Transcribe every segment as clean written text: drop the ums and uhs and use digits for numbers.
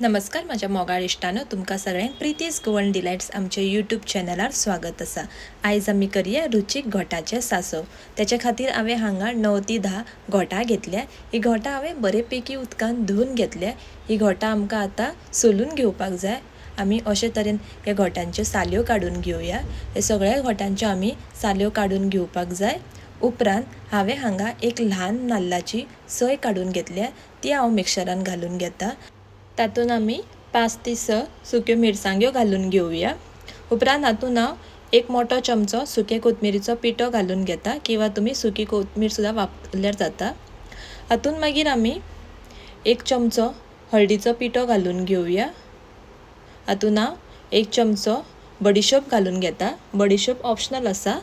नमस्कार माझ्या मोगाळ इश्टानो, तुमकां सगळ्यांक प्रितीज गोवन डिलायट्स आमच्या यूट्यूब चॅनलार स्वागत आसा। आयज आमी करया रुचीक घोटाचे सासव। त्याच्या खातीर हांवें हांगा 9 ते 10 घोटां घेतल्या। ही घोटां हांवें बरे पैकी उदकान धुवन घेतल्या। ही घोटां आमकां आतां सोलून घेवपाक जाय। आमी अशे तरेन ह्या घोटांच्यो साल्यो काडून घेवया। हे सगळ्या घोटांच्यो आमी साल्यो काडून घेवपाक जाय। उपरांत हांवें हांगा एक ल्हान नाल्लाची सय काडून घेतल्या, ती हांव मिक्सरान घालून घेता। तातून आमी 5 ते 6 सुक्यो मिरसांग्यो घालून घेवया। उपरांत हातून हांव एक मोठो चमचो सुके कोथमिरीचो पिठो घालून घेता, किंवा तुमी सुकी कोथमीर सुद्दां वापरल्यार जाता। हातून मागीर आमी एक चमचो हळदीचो पिठो घालून घेवया। हातून हांव एक चमचो बडिशोप घालून घेता। बडिशोप ऑप्शनल आसा,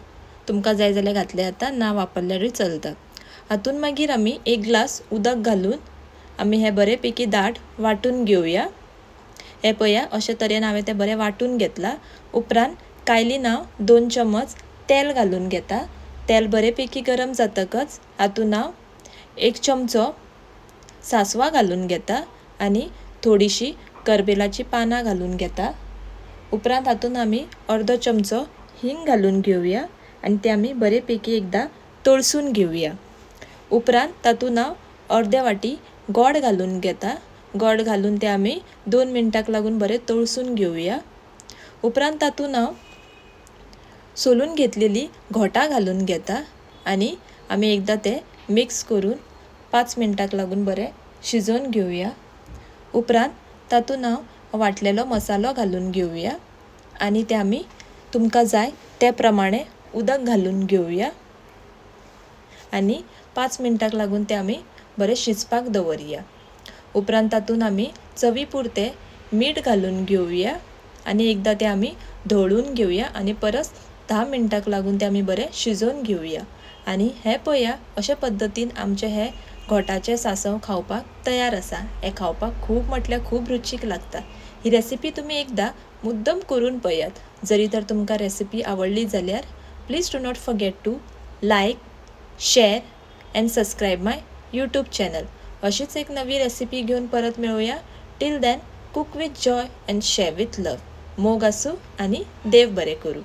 तुमकां जाय जाल्यार घातले जाता, ना वापरल्यारूय चलता। हातून मागीर आमी एक ग्लास उदक घालून आमी हे बरे पैकी दाट वाटून घेवया। हे पळया, अशे तरेन हांवें ते बरें वाटून घेतला। उपरांत कायलीन हांव 2 चमच तेल घालून घेता। तेल बरे पैकी गरम जातकच हातून हांव एक चमचो सासवां घालून घेता आनी थोडीशी करबेलाची पानां घालून घेता। उपरांत हातून आमी अर्दो चमचो हिंग घालून घेवया आनी ते आमी बरे पैकी एकदां तळसून घेवया। उपरांत तातून हांव अर्दे वाटी गोड घालून घेता। गोड घालून ते आमी 2 मिनटाक लागून बरें तळसून घेवया। उपरांत तातून हांव सोलून घेतलेली घोटां घालून घेता आनी आमी एकदां ते मिक्स करून 5 मिनटाक लागून बरें शिजोवन घेवया। उपरांत तातून हांव वाटलेलो मसालो घालून घेवया आनी ते आमी तुमकां जाय ते प्रमाणे उदक घालून घेवया आनी 5 मिनटाक लागून ते आमी बरें शिजपाक दवरया। उपरांत तातून आमी चवी पुरते मीठ घालून घेवया आनी एकदां ते आमी धवळून घेवया आनी परत 10 मिनटाक लागून ते आमी बरें शिजोवन घेवया। आनी हे पळया, अशे पद्दतीन आमचे हे घोटाचे सासव खावपाक तयार आसा। हे खावपाक खूब म्हटल्यार खूब रुचीक लागता। ही रेसिपी तुमी एकदां मुद्दम करून पळयात। जरी तर तुमकां रेसिपी आवडली जाल्यार please do not forget to like, share and subscribe my YouTube channel. अशीच एक नवी रेसिपी घेऊन परत मिळूया। Till then cook with joy and share with love. मोग आसूं आनी देव बरें करूं।